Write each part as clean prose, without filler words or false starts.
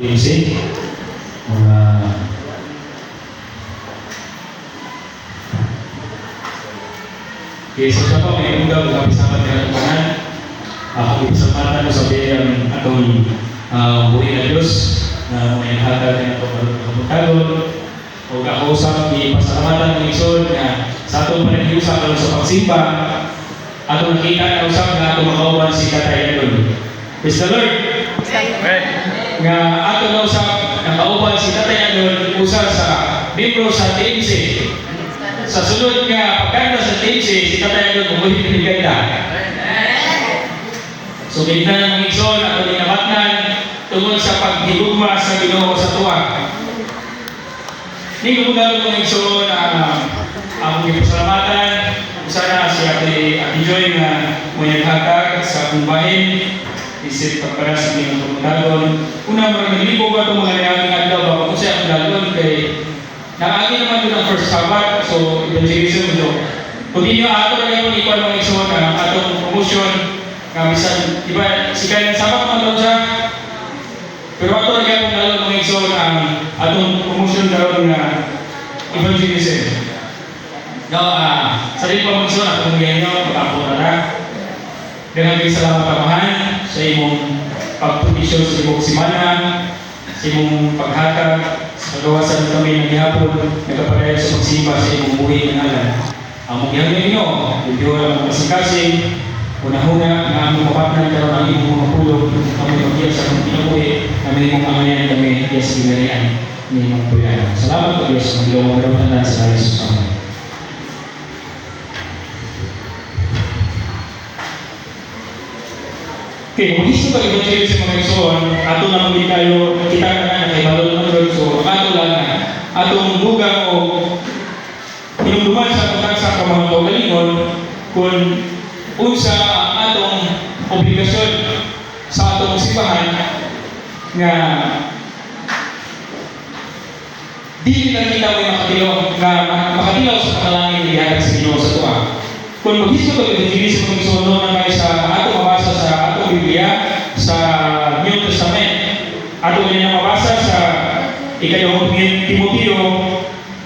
Music, mga kaysa siya po, may ugaw, kapisapat ka ng kanan. Ako ipasamatan ko sa biyang atong buhay na Diyos na may hatag na itong kapagkagon. O kakausap, ipasalamatan ng isod na sa atong panagiusap sa pagsimba, atong nakita na usap na atong makauban si Tatay Adon. Praise the Lord! Nga atong nausap, nakauban si Tatay Adon usa sa membro sa TMC. Sa sunod nga pagkanda sa TMC, si Tatay Adon umulit ng ganda. So ganda ng igsoon at inabatnan tungkol sa paghigugma sa Ginoo sa tuwa. Hindi ko magalo ng igsoon ang ipasalamatan. Sana si Ate Joy na may naghatag sa kumbahin isip pagpara sa Ginoo tumudagon. Una mga naglibo ba itong mga nanganging adlaw ba kung siya ang dagon kay naagi naman doon ang first Sabbath, so evangelism ito. Kung di nyo ato na yung ikuan mga igsoon atong promotion nga bisan iba si kaya ng Sabbath man siya. Pero ato na yung nalong mga igsoon atong promotion daw nga evangelism. No, sa rin pa mga atong ngayon nyo, pag-apo na. Dengan kayo salamat kamahan sa imong pagputisyon sa imong simana, sa imong paghatag, sa pagawasan kami ng gihapon, nagkaparehas sa magsimba sa imong buhay ng alam. Ang magyang ninyo, hindi ko lang kasing-kasing, una-una na aming mapatnan karoon ang imong mga pulong, kami magkiyas sa mga pinabuhi, kami imong amayan kami, yes, binarian, ni imong buyan. Salamat po Diyos, mag-ilong magkaroon na sa Jesus. Amen. Okay, kung gusto ka evangelism sa mga igsoon, ato na muli tayo, kita na na kay Balon ng Lord, so ato lang na, atong bugang o hinumduman sa pagkaksa ka mga kaugalingon, kung unsa ang atong obligasyon sa atong simbahan, nga di lang kita may makatilaw sa katalangin ni Hatag sa Ginoo sa tuwa. Kung mag-gusto ka evangelism sa mga igsoon, na kayo sa atong mabasa sa Biblia sa New Testament. Ato din ang mabasa sa ikalawang Timoteo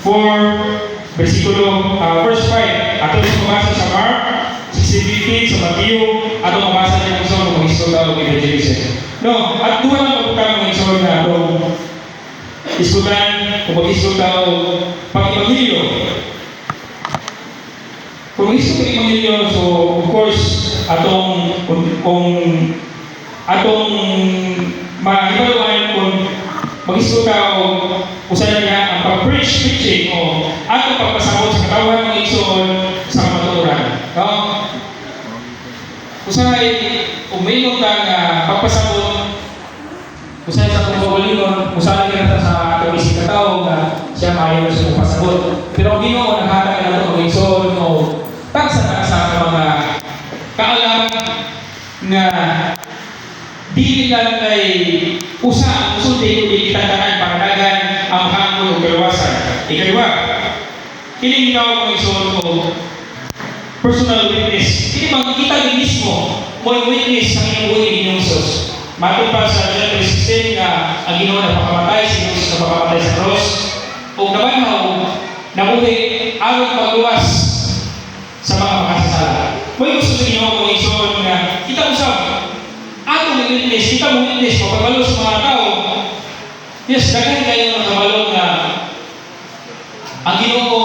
4 versikulo verse 5. Ato din mabasa sa Mark 16:15 sa Matthew. Ato mabasa din ang isang mag-isod daw ng evangelism. No, at duha lang pagkutang ng isod na atong iskutan o mag-isod daw pag-evangelyo. Kung gusto ko i-evangelyo, so of course atong mahibaluan kung mag-isip ka o usahan niya ang pag-preaching o atong pagpasabot sa katawan ng igsoon sa matuturan. No? Usahay, uminom ka nga pagpasabot, usahay sa pagpapalingon, usahay ka sa atong isip katao nga siya maayon na siya pagpasabot. Pero ang Ginoo naghatag na ito ng igsoon o tagsa sa mga kaalam na di lang kay usa ang sundi kundi kitatanan pangdagan ang hangol o kalawasan. Ikaliwa, kining ginawa mga igsoon ko personal witness. Kini makikita ni mismo mo witness sa inyong buhay ni Jesus. Matod pa sa John 3:16 nga ang Ginoo napakamatay si Jesus napakamatay sa cross o nabanhaw nabuhi aron pagluwas sa mga makasasala. May gusto sa Ginoo mga igsoon nga kita usab atong witness, kita mo witness mapagbalog sa mga tao. Yes, daghan kayo ng kabalog nga ang Ginoo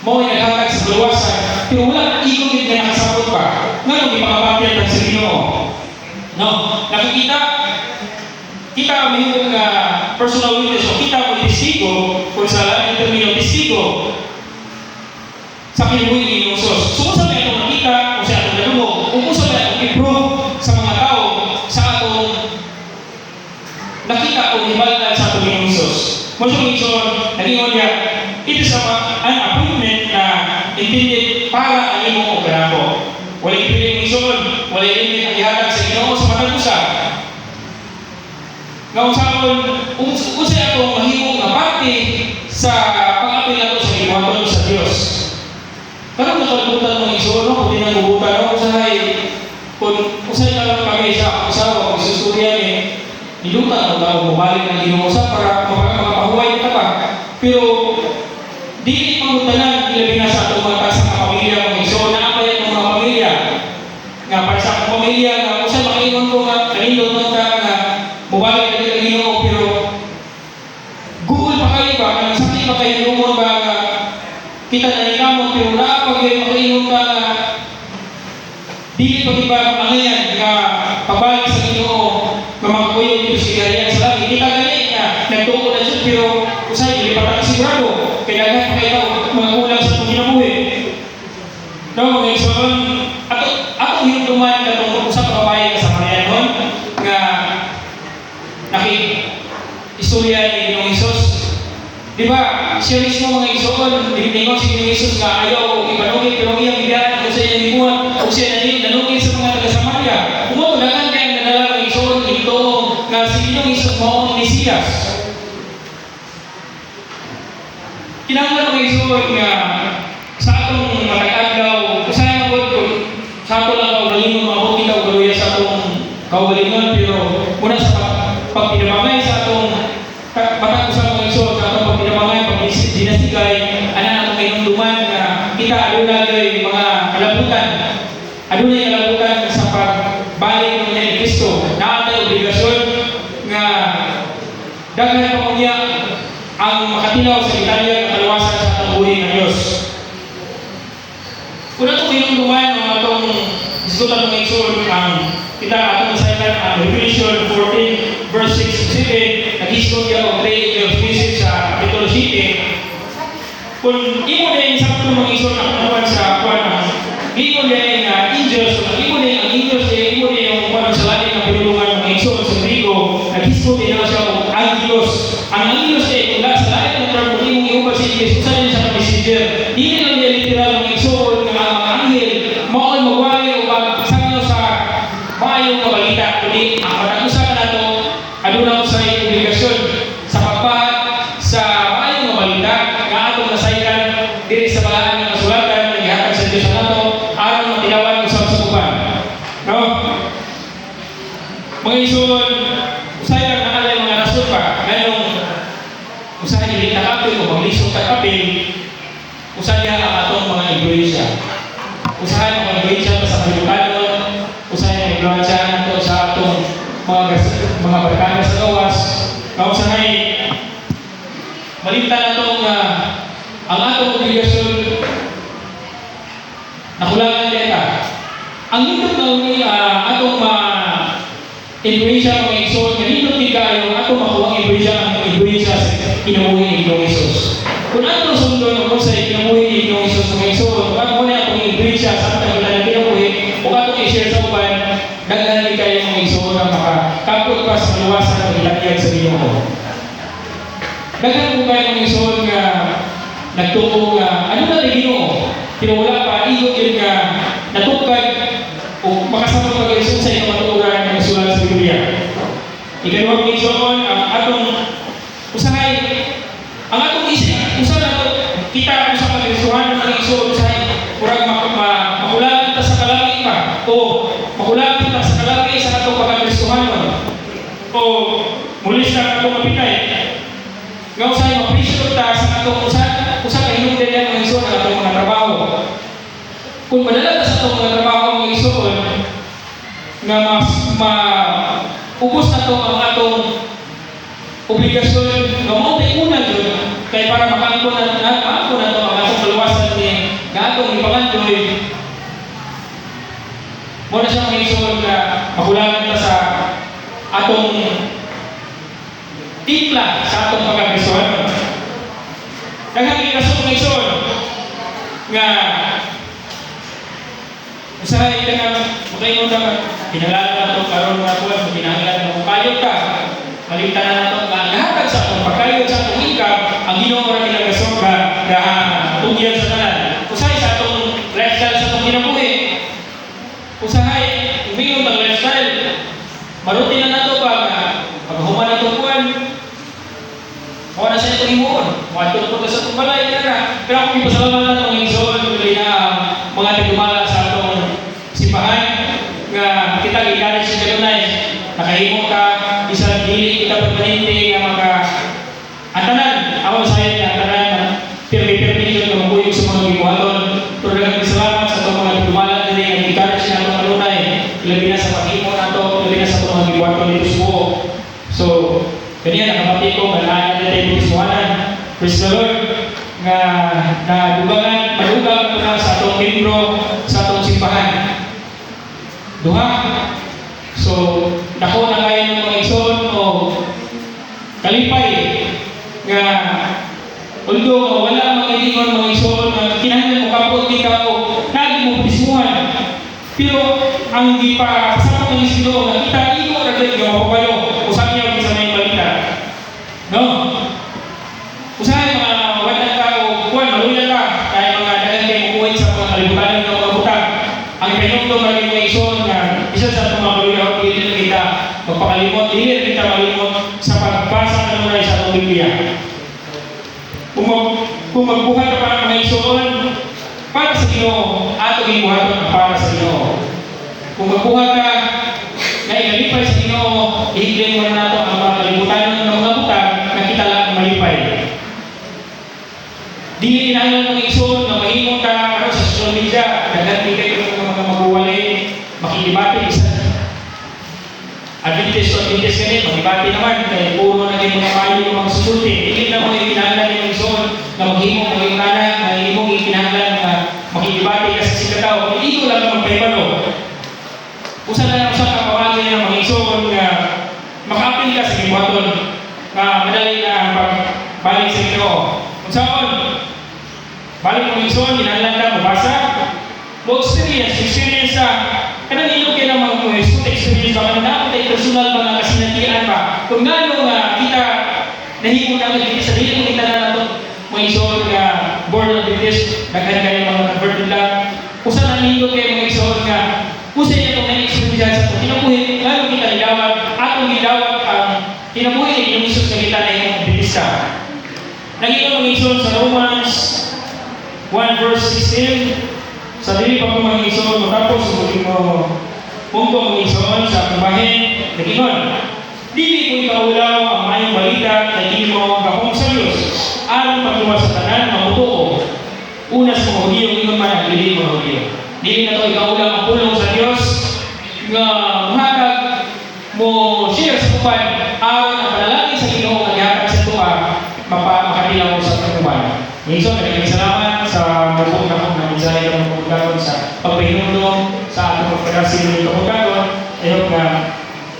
mo ay naghatag sa kaluwasan pero wala ikong hindi na nakasabot pa nga nung ipakapapyan sa Ginoo. No, nakikita kita may personal witness o kita mo testigo kung sa lahat ng termino testigo sa kinabuhi ni Jesus. So, kung saan itong nakita, kung saan itong nalumo, kung saan itong improve sa mga tao, sa atong nakita o himalan sa atong ni Jesus. Masyong Igsoon, nag-ingon niya, it is an appointment na intended para ang imong operabo. Walang ipiling Igsoon, walang ipiling ang ihatag sa Ginoo sa matag-usa. Nga usapon, kung saan itong mahimong na parte sa pag-apil nato sa iwaton sa Diyos. Karang nakalimutan mo Igsoon, kung di nagubutan mo, kung saan ka lang kami sa asawa, kung susturyan niluta o tao mabalik na Ginoo sa para makapahuway ka pa. Pero dili pangutanan ilabi na sa atong mga sa pamilya mga igsoon na apa yung mga pamilya nga para sa akong pamilya nga usa makaingon ko nga kanindot man ka nga mabalik na nila Ginoo pero Google pa kayo ba kanang sakit pa kayo lumon ba nga kita na nikamot pero naapag kayo makaingon ka nga dili pa iba mangayan nga pabalik sa Ginoo nga magkuyo dito siya sa langit kita gani nga nagtuo na siya pero usay dili pa ta sigurado kaya dapat kayo mga kulang sa itong kinabuhi. No, mga igsoon, ako yung duman katong usap na babae ka sa Marianon nga istorya ni Ginoong Hesus. Di ba, siya mismo mga igsoon, dinilingon si Ginoong Hesus nga ayaw ipanugin pero iyang bigyan kung siya yung libuhat o siya nanugin sa mga taga-Samaria. Umutulangan kayo ang nadala ng igsoon ito nga si Ginoong Hesus mo ang Mesiyas. Kinahanglan mga igsoon nga sa atong matag-adlaw, usahay ang God ko, sa ato lang kaugalingon, maabot kita ugaluya sa atong kaugalingon, pero muna sa pagpinamangay sa atong matag-usang mga igsoon, sa atong pagpinamangay, pag-dinastigay, anan atong kainunduman nga kita adunay mga kalabutan, adunay kalabutan sa pagbalik ng ni Kristo, na atay obligasyon nga daghan pa niya ang makatilaw sa Italia ng kalawasan sa atong buhay ng Diyos. Kung itong hinunduman ng atong diskutan ng igsoon, kita atong masaytan ang Revelation 14 verse 6 to 7, nag-iskot niya o 3 angels visit sa Kapitulo 7. Kung imo na yung sakto ng igsoon na kanuwan sa kuwan, imo na yung angels, imo na yung angels, imo na yung kuwan sa langit na pinulungan ng igsoon sa Grigo, nag-iskot niya siya o angelos. Ang angelos ay mula sa lahat ng term kung imong iubad si Jesus, saan yun siya messenger. Hindi lang niya literal ng igsoon ng mga anghel, mao'y magwali o magpasangyo sa mayong kabalita. Kundi ang patagusan na ito, adunaw sa obligasyon sa pagpahat sa mayong kabalita nga atong nasaykan diri sa balaan ng kasulatan na gihatag sa Diyos na ito, aron matilawan usap sa uban. No? Mga igsoon, usay lang nakalay mga rason pa, ngayong usahay hindi nakapil o maglisong kakapil, usahay niya ang atong mga influensya. Usahay ang mga influensya sa Pilipino, usahay ang influensya nato sa atong mga barkada sa gawas, na usahay malimtan natong ang atong obligasyon nakulangan dito. Ang nindot na atong influensya mga igsoon, nga nindot di kayo atong makuha ang influensya sa kinabuhi ni Ginoong Hesus. Kung atong sundon kung sa kinabuhi ni Ginoong Hesus mga igsoon, kung ano na atong influensya sa atong kinabuhi, o atong i-share sa uban, daghan di kayo mga igsoon na makakapot pa sa maluwasan ng ilagyan sa Ginoo. Daghan po kayo mga igsoon nga nagtuko nga ano na ni Ginoo, tinawala pa igot yun nga natukad o makasama pa kayo sa iyong matuturan ng sulat sa Biblia. Ikaduhang mga igsoon, ang atong usahay, ang atong isip, usahay na ito, kita kung sa pag-isuhan ng mga igsoon, usahay, kurang makulang kita sa kalaki pa, o makulang kita sa kalaki sa atong pag-isuhan mo, o mulis na atong mapitay. Nga usahay, mapresyo ta sa atong usahay kahinugdan yan mga igsoon ang atong mga trabaho. Kung madala sa itong mga trabaho mga igsoon nga ubos na ito ang atong obligasyon nga mo tayo una doon kaya para makaangko na ito ang atong kaluwasan ni nga atong ipangandoy mo na siya mga igsoon na makulangan na sa atong timpla sa atong pagkakasuhan. Daghang ikaso mga igsoon nga usahay ka na makaingon na kinalala na ito karoon na po kinahanglan na pagkayot ka malimtan na ito nga lahat sa atong pagkayot sa atong income ang Ginoo ra kinagasok ka tugyan sa tanan. Usahay sa atong lifestyle sa atong kinabuhi, usahay umingon ng lifestyle maruti na nato ba nga paghuman na ito buwan o na sa itong himuon wato na ito sa itong balay pero kung ipasalaman na itong igsoon na mga nagumala sa simbahan nga kita gigaling sa kanunay nakahimo ka isang kita permanente nga maka atanan ako sa iyo nga atanan permission nga maguyog sa mga gibuhaton. Pero daghang salamat sa itong mga dumalan diri nga encourage na itong kanunay labi na sa paghimo nato, labi na sa itong mga gibuhaton dito sa buo. So kaniya nakabati ko nga naa na tayo bismuhanan. Praise the Lord nga nadugangan madugang ko na sa itong membro sa itong simbahan. Duha. So dako na kayo ng mga ison o kalipay nga although wala mga ilingon mga ison na kinahanglan mo kapot kita o nagi mo bismuhan, pero ang di pa kasama ng isino na kita imo na dito yung mapapayo usahan niya sa may balita, no? Usahan mga walang ka o kuwan maluya ka kaya mga dagan kayo mukuhin sa mga kalibutan ng mga butang. Ang pinugtong na mga ison na isa sa mga maluya o hindi kita magpakalimot, hindi kita malimot sa pagbasa ng mga sa itong Biblia. Kung magbuhat ka pa ng mga ison para sa Ginoo, ato gibuhaton para sa Ginoo. Kung magbuhat ka na ikalipay sa Ginoo, ihigling mo na nato ang mga kalibutan ng mga butang na kita lang malipay. Dili kinahanglan ng ison na mahimong ka sa social media, naganti kayo ng mga maguwalay, makikibati isa. Adventist ganit, makibati naman, kaya puro na kayo mga kayo yung mga susulti. Hindi na mga kinahanglan yung ison na maghimong mga yung nanak, na himong kinahanglan na makikibati ka sa sikataw. Hindi ko lang naman paibalo. Usa na lang sa kapawagin ng mga ison na makapil ka sa gibuhaton na madali na ang pagbalik sa Ginoo. Kung saan, balik mga ison, kinahanglan ka, mabasa, experience sa kanang ilog kayo ng mga experience ba kanang dapat ay personal mga kasinatian ba kung ngano nga kita nahimo na dito sa dili kita na nato mga ison nga born of British daghan kayo mga converted lang usa na ilog kayo mga ison nga usa niya itong na-experience sa kinabuhi ngano kita nilawag atong nilawag ang kinabuhi yung isos na kita na yung British ka naging mga ison sa Romans 1 verse 16 sa dili pa ko mga ison matapos subukin mo punto mga ison sa pagbahin nagingon dili ko ikaulaw ang mayong balita na dili mo gahong sa Diyos aron pagluwa sa tanan mabutuo una sa mga Hudiyo ingon man ang dili mga Hudiyo dili na to ikaulaw ang pulong sa Diyos nga muhatag mo share sa kupan aron ang panalangin sa Ginoo nga gihatag sa tuwa makatilaw mo sa pagkuban. Ison, salamat sa mabukong na kong namisaya ng pagkugan sa pagpahintulong sa atong pagkakasin ng pagkugan. I hope na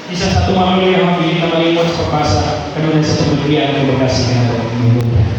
isa sa tumamuli ang hindi na malimot sa pagpasa kanunay sa pagkugan ng pagkakasin ng pagkugan.